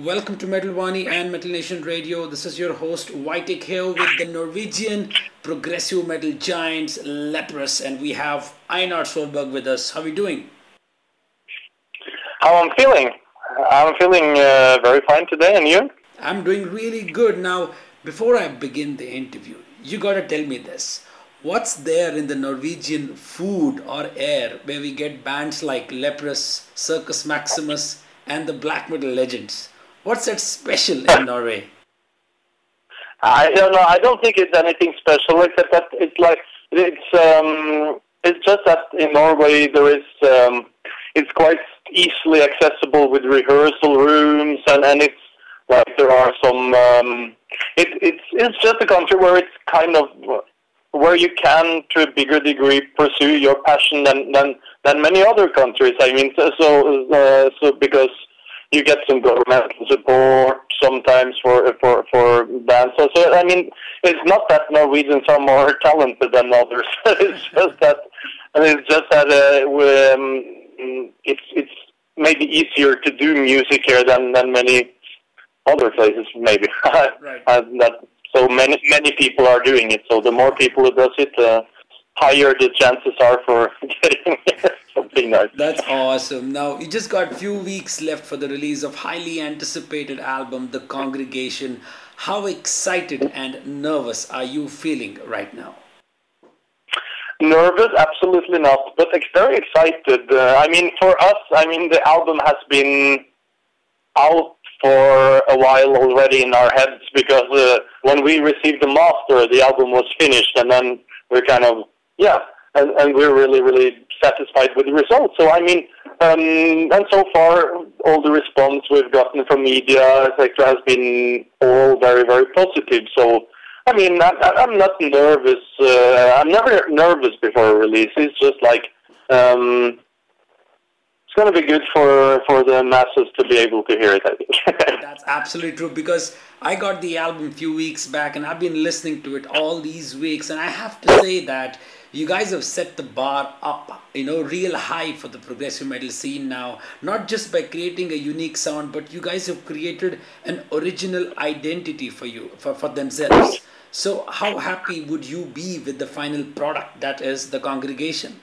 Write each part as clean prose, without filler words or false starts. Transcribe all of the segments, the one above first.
Welcome to Metal Wani and Metal Nation Radio. This is your host Vitek here with the Norwegian Progressive Metal giants LEPROUS, and we have Einar Soldberg with us. How are we doing? How I'm feeling? I'm feeling very fine today, and you? I'm doing really good. Now, before I begin the interview, you gotta tell me this. What's there in the Norwegian food or air where we get bands like LEPROUS, Circus Maximus, and the black metal legends? What's that special in Norway? I don't know. I don't think it's anything special, except that it's just that in Norway there is it's quite easily accessible with rehearsal rooms, and it's like there are some. It's just a country where it's kind of where you can, to a bigger degree, pursue your passion than many other countries. I mean, so because you get some governmental support sometimes for bands. So I mean, it's not that Norwegians are more talented than others. It's just that it's maybe easier to do music here than many other places, maybe. Right. So many people are doing it. So the more people who does it, the higher the chances are for getting something nice. That's awesome. Now, you just got a few weeks left for the release of highly anticipated album, The Congregation. How excited and nervous are you feeling right now? Nervous? Absolutely not. But very excited. I mean, for us, the album has been out for a while already in our heads, because when we received the master, the album was finished, and then we're kind of, and we're really, really satisfied with the results. So, I mean, and so far, all the response we've gotten from media, etc., has been all very, very positive. So, I mean, I'm not nervous. I'm never nervous before a release. It's just like, it's going to be good for the masses to be able to hear it, I think. That's absolutely true, because I got the album a few weeks back and I've been listening to it all these weeks, and I have to say that you guys have set the bar up, real high for the progressive metal scene now, not just by creating a unique sound, but you guys have created an original identity for you, for themselves. So how happy would you be with the final product that is The Congregation?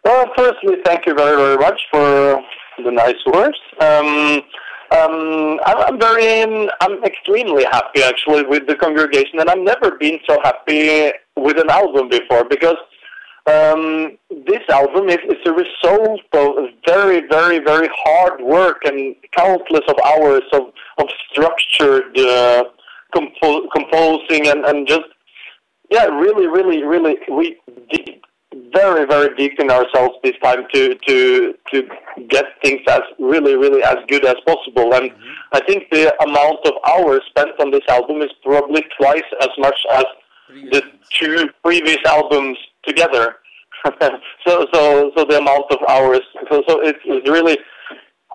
Well, firstly, thank you very, very much for the nice words. I'm extremely happy actually with The Congregation, and I've never been so happy with an album before, because this album is a result of very, very, very hard work and countless of hours of structured composing and just really, really, really we did very, very deep in ourselves this time to get things as really, really as good as possible. And I think the amount of hours spent on this album is probably twice as much as the two previous albums together. so the amount of hours. So it's really,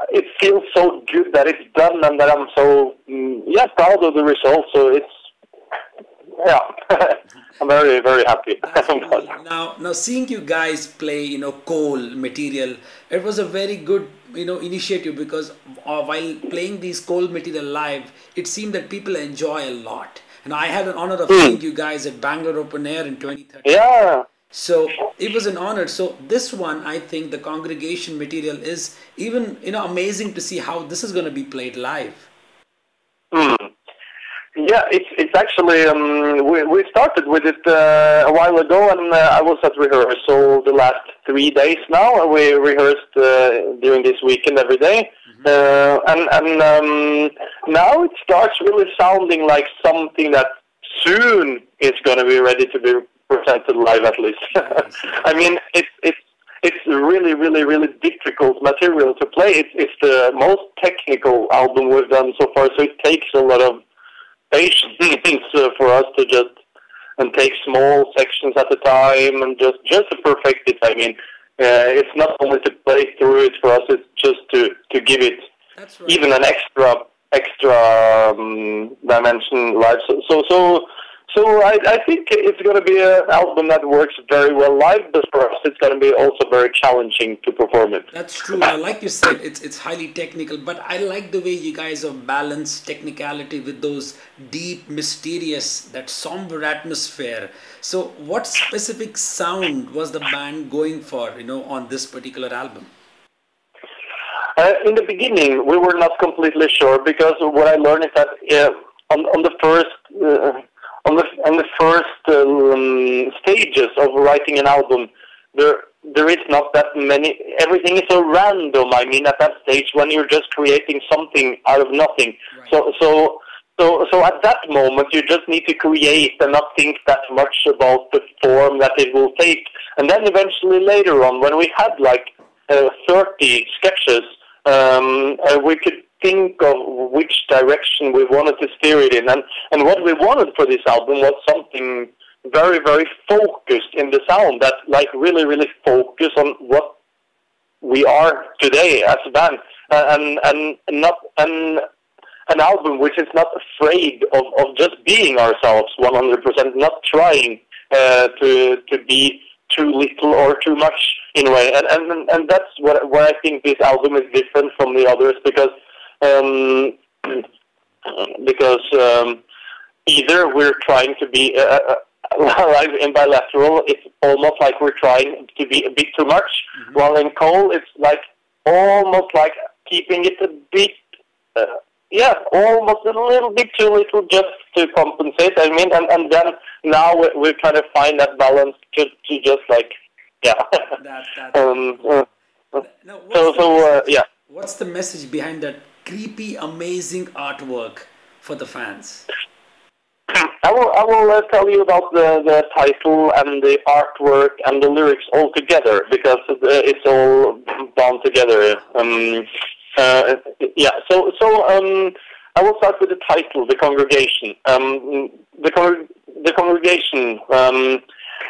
it feels so good that it's done, and that I'm so proud of the results. So it's I'm very, very happy. Now, seeing you guys play, coal material, it was a very good, initiative, because while playing these coal material live, it seemed that people enjoy a lot. And I had an honor of seeing you guys at Bangalore Open Air in 2013. Yeah. So it was an honor. So this one, I think, The Congregation material is even, amazing to see how this is going to be played live. Yeah, it's actually, we started with it a while ago, and I was at rehearsal the last 3 days now. We rehearsed during this weekend every day, and now it starts really sounding like something that soon is going to be ready to be presented live, at least. I mean, it's really, really, really difficult material to play. It's the most technical album we've done so far, so it takes a lot of patience for us to just take small sections at a time and just to perfect it. I mean, it's not only to play through it for us; it's just to give it even an extra dimension live. So So I think it's going to be an album that works very well live, but for us it's going to be also very challenging to perform it. That's true. Like you said, it's highly technical, but I like the way you guys have balanced technicality with those deep, mysterious, that somber atmosphere. So what specific sound was the band going for, on this particular album? In the beginning, we were not completely sure, because what I learned is that on the first stages of writing an album, there is not that many. Everything is so random. I mean, at that stage, when you're just creating something out of nothing. Right. So at that moment, you just need to create and not think that much about the form that it will take. And then eventually later on, when we had like 30 sketches, we could think of which direction we wanted to steer it in. And what we wanted for this album was something very, very focused in the sound, that like really, really focus on what we are today as a band, and not an album which is not afraid of just being ourselves 100%, not trying to be too little or too much in a way. And that's where I think this album is different from the others, because either we're trying to be like in Bilateral, it's almost like we're trying to be a bit too much, while in Coal it's like almost like keeping it a bit almost a little bit too little, just to compensate. I mean, and then now we kind of find that balance to just like What's the message behind that creepy, amazing artwork for the fans? I will tell you about the title and the artwork and the lyrics all together, because it's all bound together. I will start with the title, The Congregation. The congregation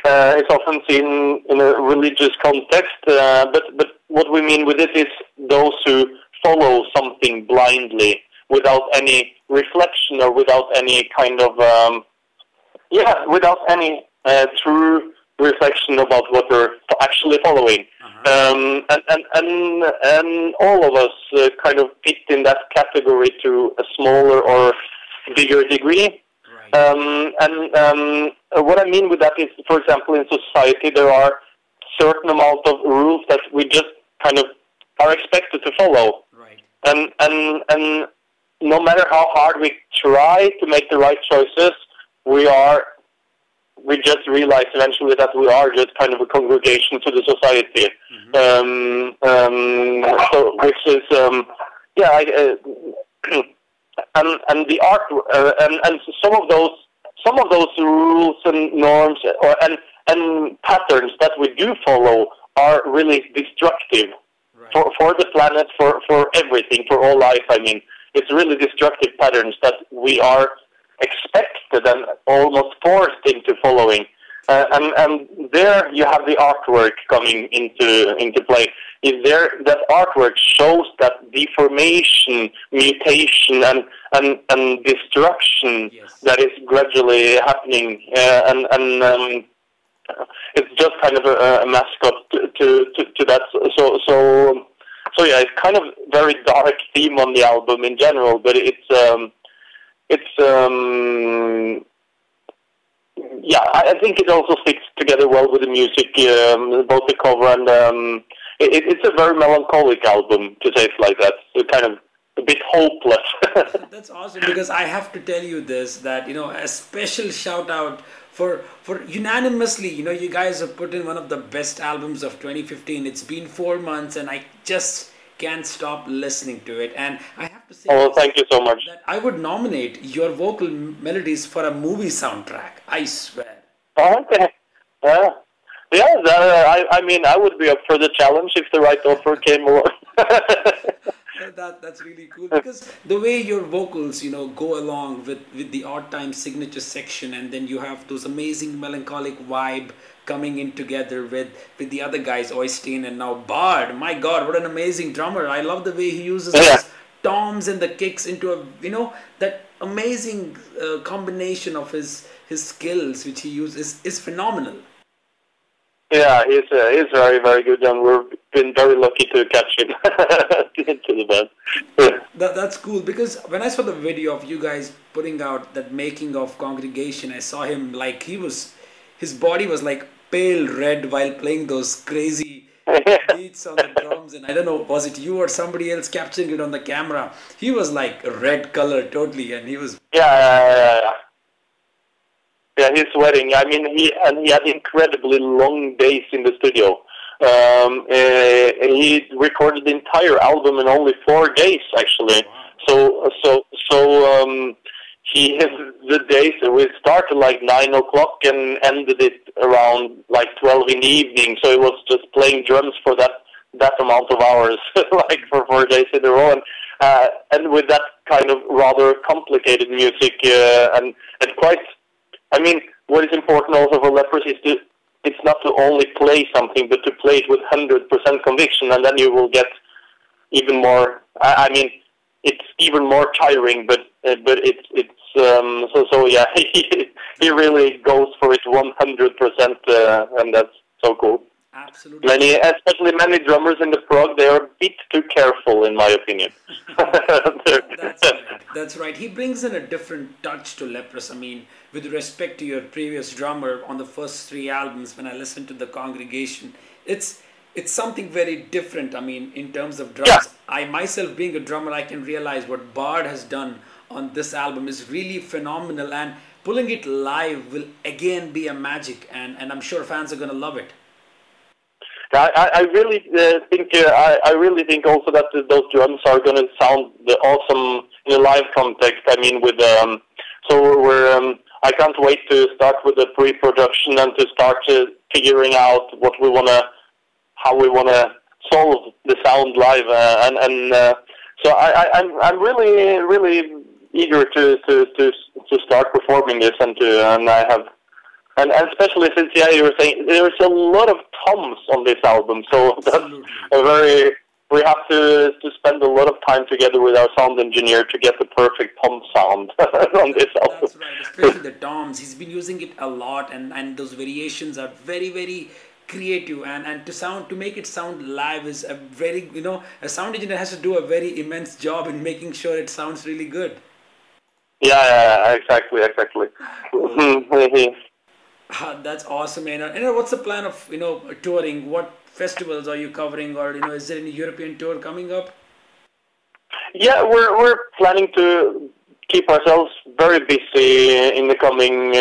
is often seen in a religious context, but what we mean with it is those who follow something blindly, without any reflection or without any kind of without any true reflection about what they're actually following. And all of us kind of fit in that category to a smaller or bigger degree. Right. What I mean with that is, for example, in society there are certain amount of rules that we just kind of are expected to follow. Right. And no matter how hard we try to make the right choices, we just realize eventually that we are just kind of a congregation to the society. So which is and the art and some of those rules and norms and patterns that we do follow are really destructive. Right. For the planet, for everything, for all life. I mean, it's really destructive patterns that we are expected and almost forced into following. And there you have the artwork coming into play. Is there that artwork shows that deformation, mutation, and destruction that is gradually happening, and it's just kind of a mascot to that. So yeah, it's kind of very dark theme on the album in general, but I think it also sticks together well with the music, both the cover and it's a very melancholic album, to say it like that. It's kind of a bit hopeless. That's awesome, because I have to tell you this, that a special shout out for unanimously, you guys have put in one of the best albums of 2015. It's been 4 months and I just can't stop listening to it, and I have to say, thank you so much, that I would nominate your vocal melodies for a movie soundtrack. I swear. Okay. I mean, I would be up for the challenge if the right offer came along. That's really cool, because the way your vocals go along with the odd time signature section, and then you have those amazing melancholic vibe coming in together with the other guys, Owais and now Bard. My God, what an amazing drummer! I love the way he uses those toms and the kicks into a, that amazing combination of his skills which he uses is phenomenal. Yeah, he's very, very good, and we've been very lucky to catch him into the band. That's cool, because when I saw the video of you guys putting out that making of Congregation, I saw him like his body was like pale red while playing those crazy beats on the drums, and I don't know, was it you or somebody else capturing it on the camera? He was like a red color totally, and he was... Yeah, he's sweating. I mean, he had incredibly long days in the studio. He recorded the entire album in only 4 days, actually. So he has the days. We started like 9 o'clock and ended it around like 12 in the evening. So he was just playing drums for that amount of hours, like for 4 days in a row, and with that kind of rather complicated music and quite. I mean, what is important also for Leprous is it's not to only play something, but to play it with 100% conviction, and then you will get even more. I mean, it's even more tiring, but it's so yeah. He really goes for it 100%, and that's so cool. Absolutely. Especially many drummers in the prog, they are a bit too careful, in my opinion. That's right. He brings in a different touch to Leprous. I mean, with respect to your previous drummer on the first 3 albums, when I listened to the Congregation, it's something very different. I mean, in terms of drums, yeah. I myself being a drummer, I can realize what Bard has done on this album is really phenomenal, and pulling it live will again be a magic, and I'm sure fans are going to love it. I really think I really think also that those drums are going to sound awesome in a live context. I mean, with so we're I can't wait to start with the pre-production and to start figuring out how we wanna solve the sound live, so I'm really eager to start performing this and especially since you were saying there's a lot of toms on this album, so that's we have to spend a lot of time together with our sound engineer to get the perfect tom sound on this album. That's right, especially the toms. He's been using it a lot, and those variations are very, very creative, and to make it sound live is a very, a sound engineer has to do a very immense job in making sure it sounds really good. Yeah, exactly. That's awesome, Einar. And what's the plan of touring? What festivals are you covering, or is there any European tour coming up? Yeah, we're planning to keep ourselves very busy in the coming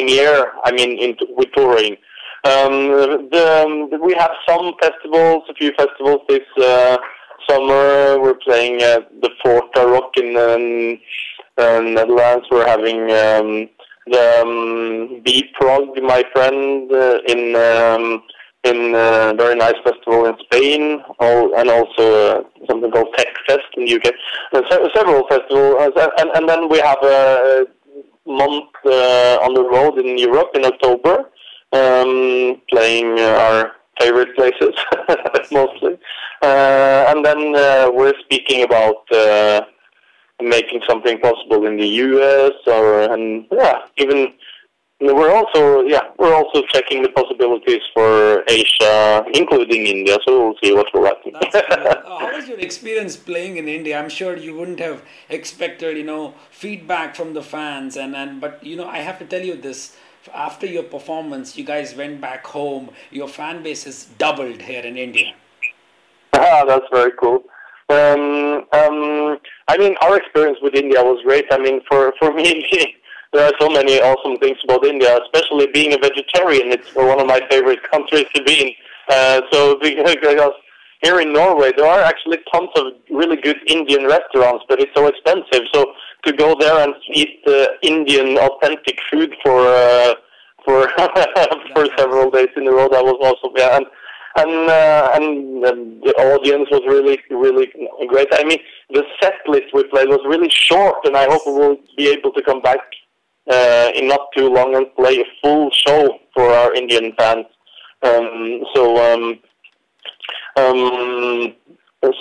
year. I mean, with touring. We have a few festivals this summer. We're playing the Forta Rock in Netherlands. We're having the B-Prog, my friend, in a very nice festival in Spain, and also something called Tech Fest in the UK. Several festivals, and then we have a month on the road in Europe in October, playing our favorite places mostly, and then we're speaking about making something possible in the US, we're also checking the possibilities for Asia, including India. So we'll see what will happen. How was your experience playing in India? I'm sure you wouldn't have expected, feedback from the fans, but I have to tell you this. After your performance, you guys went back home. Your fan base is doubled here in India. That's very cool. I mean, our experience with India was great. I mean, for me, there are so many awesome things about India, especially being a vegetarian. It's one of my favorite countries to be in. So because here in Norway, there are actually tons of really good Indian restaurants, but it's so expensive. So to go there and eat Indian authentic food for several days in a row, that was awesome. Yeah, and the audience was really, really great. I mean, the set list we played was really short, and I hope we will be able to come back in not too long and play a full show for our Indian fans.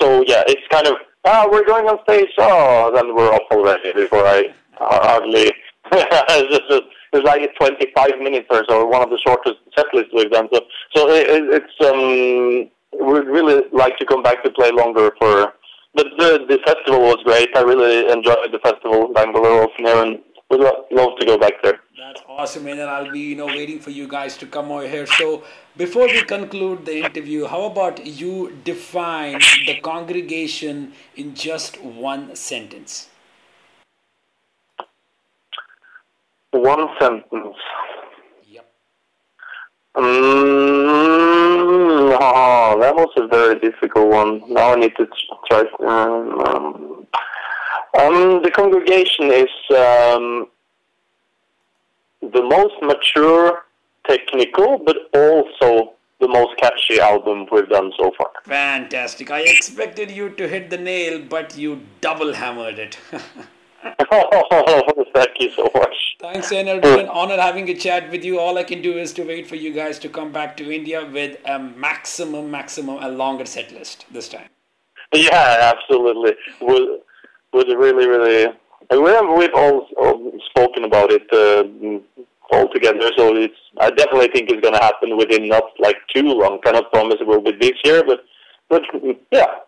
So yeah, it's kind of we're going on stage. Oh, then we're off already before I hardly. It's like 25 minutes or so, one of the shortest set lists we've done. So we'd really like to come back to play longer for. But the festival was great. I really enjoyed the festival, Bangalore Open Air, and would love to go back there. That's awesome, and I'll be waiting for you guys to come over here. So before we conclude the interview, how about you define the congregation in just one sentence? One sentence. Yep. That was a very difficult one. Now I need to try. The congregation is the most mature, technical, but also the most catchy album we've done so far. Fantastic. I expected you to hit the nail, but you double hammered it. Thank you so much. Thanks, Einar. It's been an honor having a chat with you. All I can do is to wait for you guys to come back to India with a maximum, a longer set list this time. Yeah, absolutely. With really, we've all spoken about it all together. So I definitely think it's going to happen within not like too long. Cannot promise it will be this year, but yeah,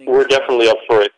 we're definitely up for it.